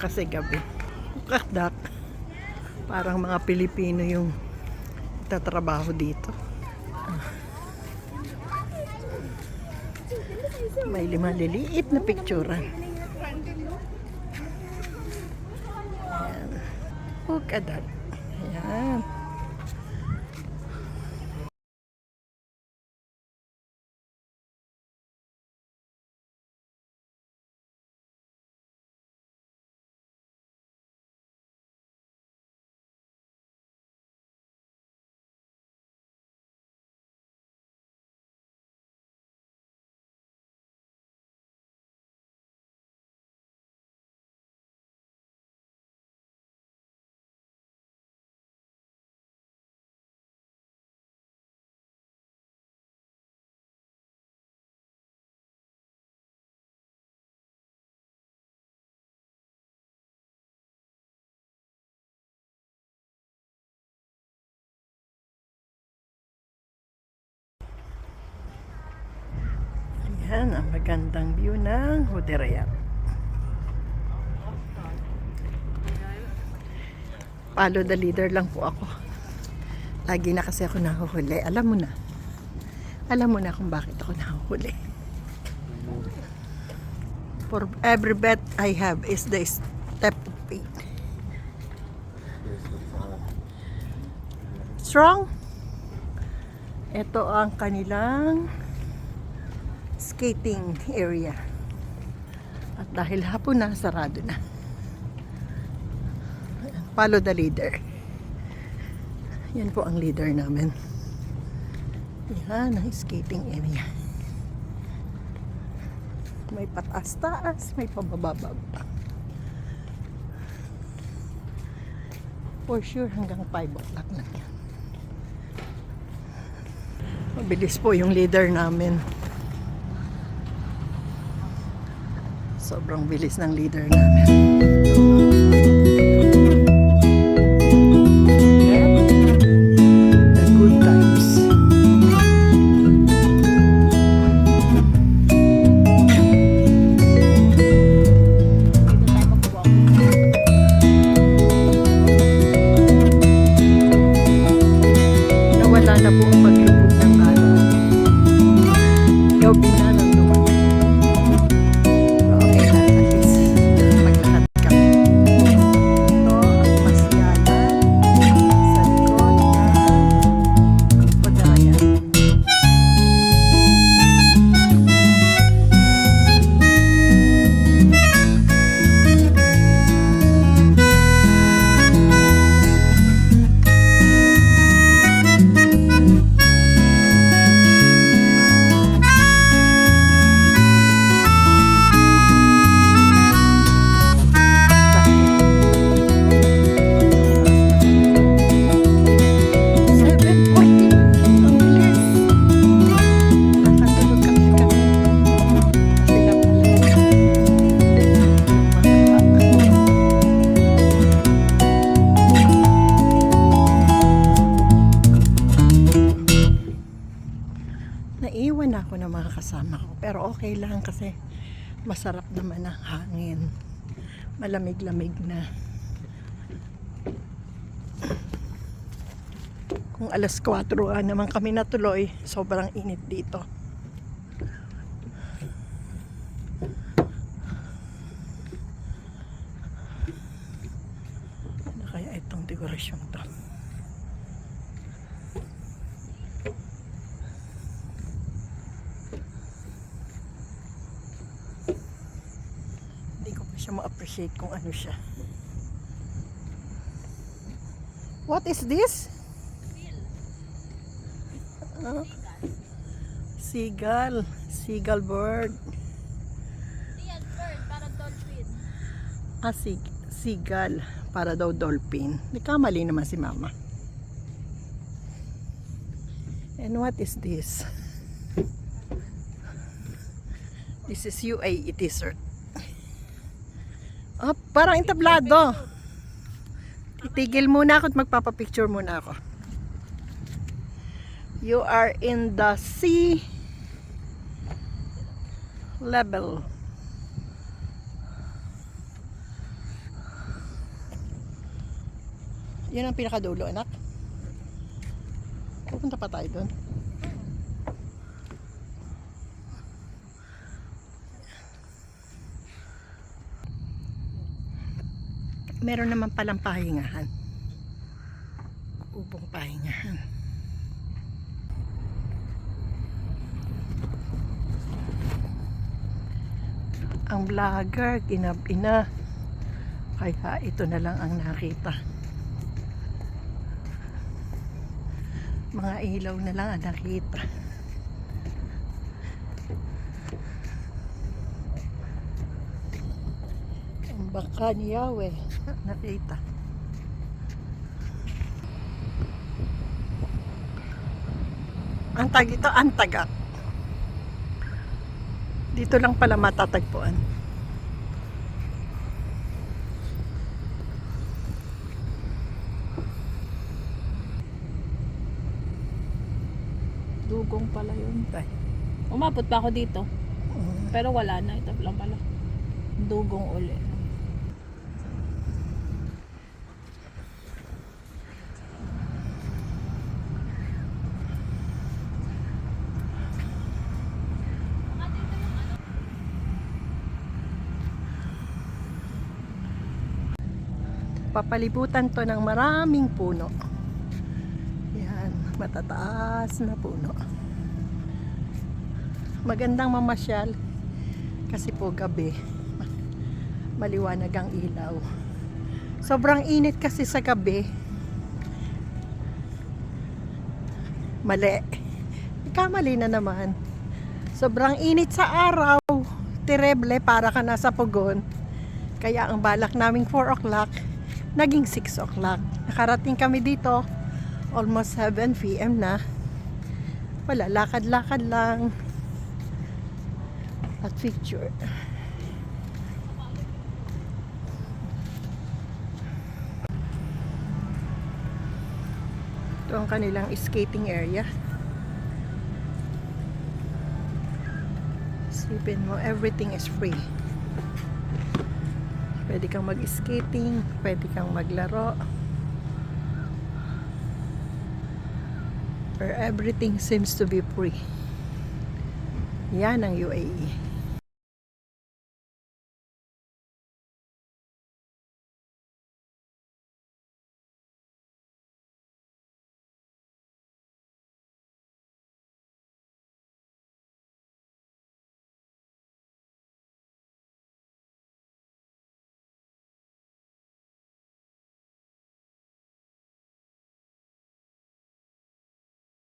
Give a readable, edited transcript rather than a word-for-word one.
kasi gabi. Kadak. Parang mga Pilipino yung tatrabaho dito. May maliliit na picturean. Ayan. Kadak. Ayan. Yan ang magandang view ng Juderia. Follow the leader lang po ako. Lagi na kasi ako nahuhuli. Alam mo na. Alam mo na kung bakit ako nahuhuli. For every bet I have is the step of faith. Strong? Ito ang kanilang skating area. At dahil hapon na, sarado na. Follow the leader. Yan po ang leader namin. Yan ang skating area. May pataas-taas, may pabababa. For sure hanggang 5 o'clock na yan. Mabilis po yung leader namin. Sobrang bilis ng leader namin. The good times. Nawala na po ang paglubog ng araw. Gabi na lang dumating. Naiwan ako ng mga kasama ko, pero okay lang kasi masarap naman ang hangin, malamig-lamig na. Kung alas 4 naman kami natuloy, sobrang init dito. Ano kaya itong dekorasyon to? Siya ma-appreciate kung ano siya. What is this? Seagull. Seagull bird. Yan, bird para dolphin. Seagull para daw dolphin. Di kamali naman si mama. And what is this? This is UAE t-shirt. Oh, parang entablado. Itigil muna ako at magpapapicture muna ako. You are in the sea level. Yun ang pinakadulo, anak. Pupunta pa tayo doon. Meron naman palang pahingahan. Ubong pahingahan. Ang vlogger, ginabi na. Kaya ito na lang ang nakita. Mga ilaw na lang ang nakita. Ang baka ni Yahweh nakita. Ang tag ito, ang taga. Dito lang pala matatagpuan. Dugong pala yun. Tay. Umabot pa ako dito. Pero wala na. Ito lang pala. Dugong uli. Papalibutan to ng maraming puno. Yan, matataas na puno. Magandang mamasyal kasi po gabi maliwanag ang ilaw. Sobrang init kasi sa gabi. Mali. Kamali na naman. Sobrang init sa araw. Tereble, para ka nasa Pugon. Kaya ang balak naming 4 o'clock naging 6 o'clock. Nakarating kami dito almost 7 p.m. na. Wala, lakad-lakad lang at picture. Ito ang kanilang skating area. Isipin mo, everything is free. Pwede kang mag-skating, pwede kang maglaro. Where everything seems to be free. Yan ang UAE.